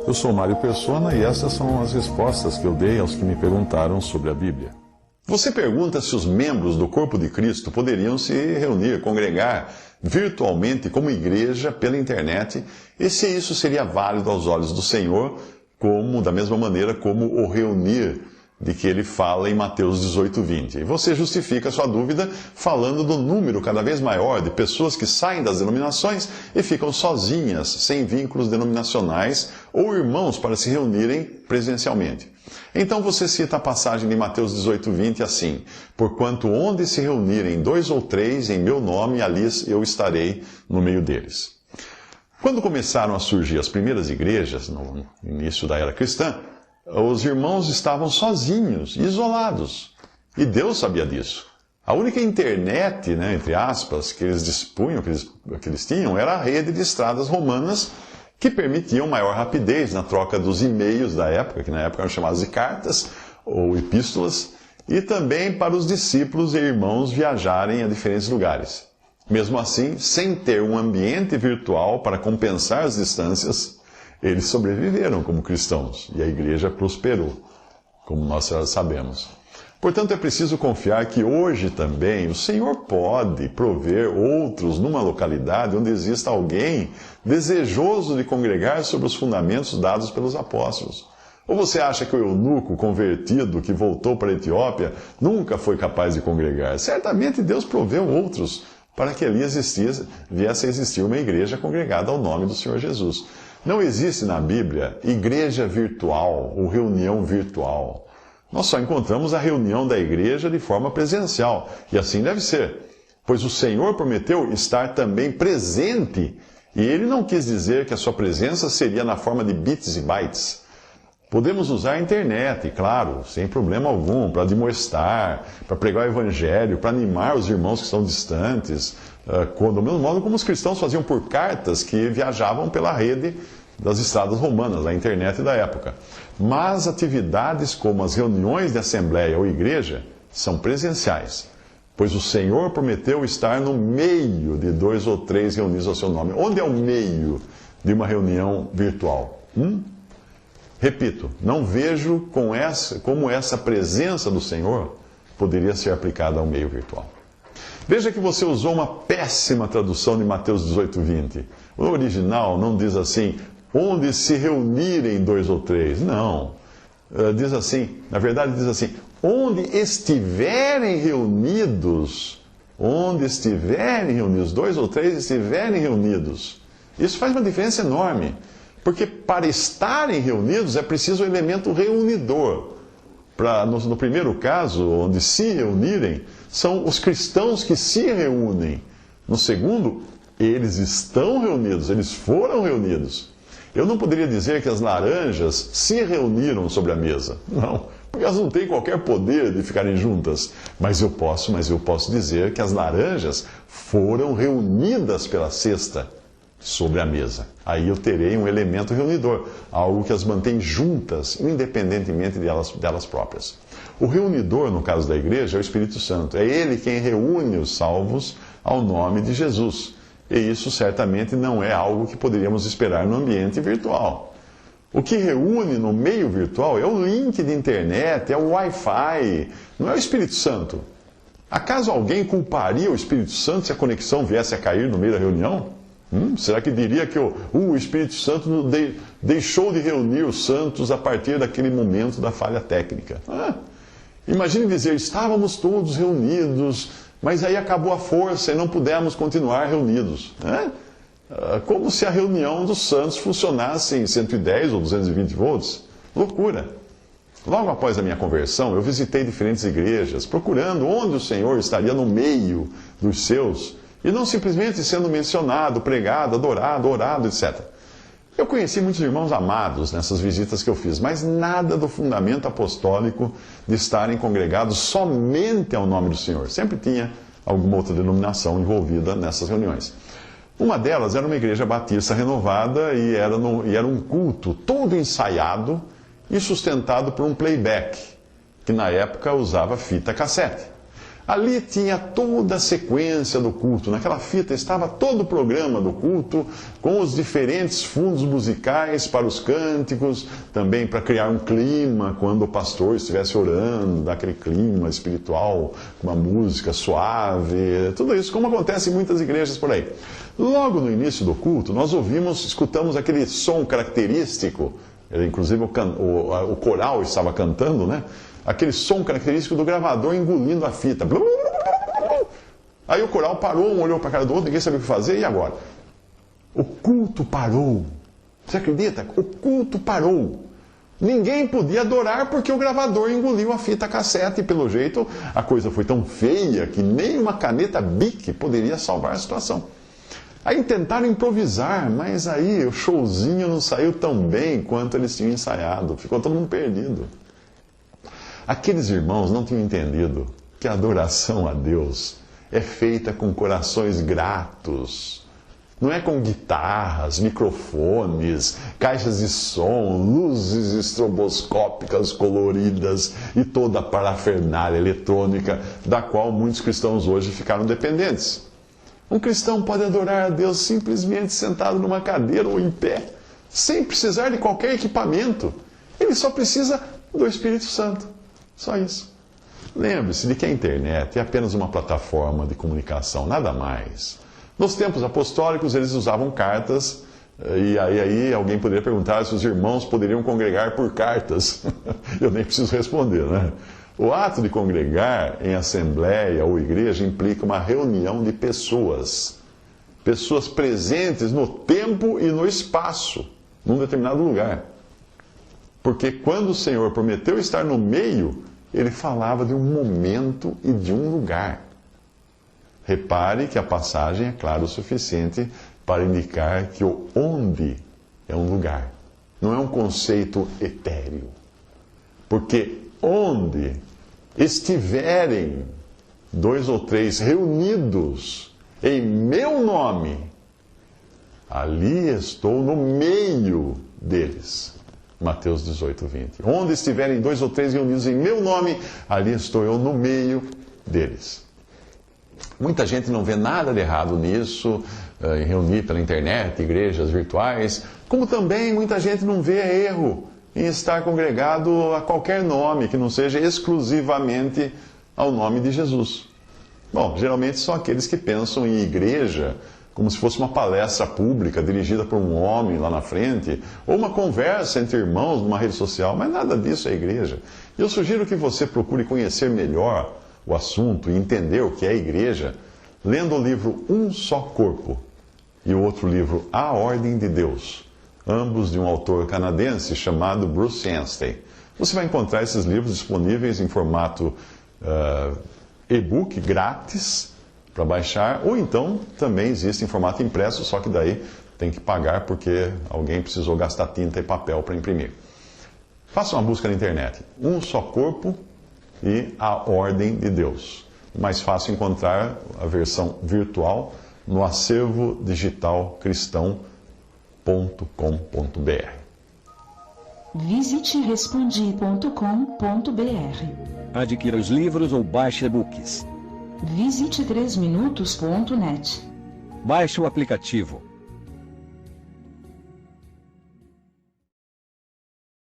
Eu sou Mário Persona e essas são as respostas que eu dei aos que me perguntaram sobre a Bíblia. Você pergunta se os membros do corpo de Cristo poderiam se reunir, congregar virtualmente como igreja pela internet, e se isso seria válido aos olhos do Senhor, como da mesma maneira como o reunir de que ele fala em Mateus 18:20. E você justifica a sua dúvida falando do número cada vez maior de pessoas que saem das denominações e ficam sozinhas, sem vínculos denominacionais ou irmãos para se reunirem presencialmente. Então você cita a passagem de Mateus 18:20 assim: porquanto onde se reunirem 2 ou 3 em meu nome, ali eu estarei no meio deles. Quando começaram a surgir as primeiras igrejas, no início da era cristã, os irmãos estavam sozinhos, isolados. E Deus sabia disso. A única internet, entre aspas, que eles dispunham, que eles tinham, era a rede de estradas romanas, que permitiam maior rapidez na troca dos e-mails da época, que na época eram chamados de cartas ou epístolas, e também para os discípulos e irmãos viajarem a diferentes lugares. Mesmo assim, sem ter um ambiente virtual para compensar as distâncias, eles sobreviveram como cristãos e a igreja prosperou, como nós sabemos. Portanto, é preciso confiar que hoje também o Senhor pode prover outros numa localidade onde exista alguém desejoso de congregar sobre os fundamentos dados pelos apóstolos. Ou você acha que o eunuco convertido que voltou para a Etiópia nunca foi capaz de congregar? Certamente Deus proveu outros para que ali viesse a existir uma igreja congregada ao nome do Senhor Jesus. Não existe na Bíblia igreja virtual ou reunião virtual. Nós só encontramos a reunião da igreja de forma presencial, e assim deve ser, pois o Senhor prometeu estar também presente, e Ele não quis dizer que a sua presença seria na forma de bits e bytes. Podemos usar a internet, claro, sem problema algum, para admoestar, para pregar o evangelho, para animar os irmãos que estão distantes, do mesmo modo como os cristãos faziam por cartas que viajavam pela rede das estradas romanas, da internet da época. Mas atividades como as reuniões de assembleia ou igreja são presenciais, pois o Senhor prometeu estar no meio de 2 ou 3 reunidos ao seu nome. Onde é o meio de uma reunião virtual? Repito, não vejo como essa presença do Senhor poderia ser aplicada ao meio virtual. Veja que você usou uma péssima tradução de Mateus 18:20. O original não diz assim, onde se reunirem 2 ou 3. Não. Diz assim, na verdade diz assim, onde estiverem reunidos, 2 ou 3 estiverem reunidos. Isso faz uma diferença enorme. Porque para estarem reunidos é preciso o elemento reunidor. No primeiro caso, onde se reunirem, são os cristãos que se reúnem. No segundo, eles estão reunidos, eles foram reunidos. Eu não poderia dizer que as laranjas se reuniram sobre a mesa. Não, porque elas não têm qualquer poder de ficarem juntas. Mas eu posso dizer que as laranjas foram reunidas pela cesta sobre a mesa. Aí eu terei um elemento reunidor, algo que as mantém juntas, independentemente delas próprias. O reunidor, no caso da igreja, é o Espírito Santo. É ele quem reúne os salvos ao nome de Jesus. E isso certamente não é algo que poderíamos esperar no ambiente virtual. O que reúne no meio virtual é o link de internet, é o Wi-Fi, não é o Espírito Santo. Acaso alguém culparia o Espírito Santo se a conexão viesse a cair no meio da reunião? Será que diria que o Espírito Santo deixou de reunir os santos a partir daquele momento da falha técnica? Imagine dizer, estávamos todos reunidos, mas aí acabou a força e não pudemos continuar reunidos. Como se a reunião dos santos funcionasse em 110 ou 220 volts. Loucura! Logo após a minha conversão, eu visitei diferentes igrejas, procurando onde o Senhor estaria no meio dos seus, e não simplesmente sendo mencionado, pregado, adorado, orado, etc. Eu conheci muitos irmãos amados nessas visitas que eu fiz, mas nada do fundamento apostólico de estarem congregados somente ao nome do Senhor. Sempre tinha alguma outra denominação envolvida nessas reuniões. Uma delas era uma igreja batista renovada e era um culto todo ensaiado e sustentado por um playback, que na época usava fita cassete. Ali tinha toda a sequência do culto. Naquela fita estava todo o programa do culto, com os diferentes fundos musicais para os cânticos, também para criar um clima quando o pastor estivesse orando, dar aquele clima espiritual, com uma música suave, tudo isso, como acontece em muitas igrejas por aí. Logo no início do culto, nós escutamos aquele som característico, inclusive o coral estava cantando, né? Aquele som característico do gravador engolindo a fita. Aí o coral parou, um olhou para a cara do outro, ninguém sabia o que fazer, e agora? O culto parou. Você acredita? O culto parou. Ninguém podia adorar porque o gravador engoliu a fita cassete, e pelo jeito a coisa foi tão feia que nem uma caneta Bic poderia salvar a situação. Aí tentaram improvisar, mas aí o showzinho não saiu tão bem quanto eles tinham ensaiado. Ficou todo mundo perdido. Aqueles irmãos não tinham entendido que a adoração a Deus é feita com corações gratos. Não é com guitarras, microfones, caixas de som, luzes estroboscópicas coloridas e toda a parafernália eletrônica da qual muitos cristãos hoje ficaram dependentes. Um cristão pode adorar a Deus simplesmente sentado numa cadeira ou em pé, sem precisar de qualquer equipamento. Ele só precisa do Espírito Santo. Só isso. Lembre-se de que a internet é apenas uma plataforma de comunicação, nada mais. Nos tempos apostólicos, eles usavam cartas, e aí alguém poderia perguntar se os irmãos poderiam congregar por cartas. Eu nem preciso responder, né? O ato de congregar em assembleia ou igreja implica uma reunião de pessoas. Pessoas presentes no tempo e no espaço, num determinado lugar. Porque quando o Senhor prometeu estar no meio, ele falava de um momento e de um lugar. Repare que a passagem é clara o suficiente para indicar que o onde é um lugar. Não é um conceito etéreo. Porque onde estiverem 2 ou 3 reunidos em meu nome, ali estou no meio deles. Mateus 18, 20. Onde estiverem 2 ou 3 reunidos em meu nome, ali estou eu no meio deles. Muita gente não vê nada de errado nisso, em reunir pela internet, igrejas virtuais, como também muita gente não vê erro em estar congregado a qualquer nome, que não seja exclusivamente ao nome de Jesus. Bom, geralmente são aqueles que pensam em igreja como se fosse uma palestra pública dirigida por um homem lá na frente, ou uma conversa entre irmãos numa rede social, mas nada disso é igreja. E eu sugiro que você procure conhecer melhor o assunto e entender o que é igreja, lendo o livro Um Só Corpo e o outro livro A Ordem de Deus, ambos de um autor canadense chamado Bruce Anstey. Você vai encontrar esses livros disponíveis em formato e-book grátis para baixar, ou então também existe em formato impresso, só que daí tem que pagar porque alguém precisou gastar tinta e papel para imprimir. Faça uma busca na internet. Um Só Corpo e A Ordem de Deus. Mais fácil encontrar a versão virtual no acervo digital cristão.com.br. Visite respondi.com.br. Adquira os livros ou baixe e-books. Visite 3minutos.net. Baixe o aplicativo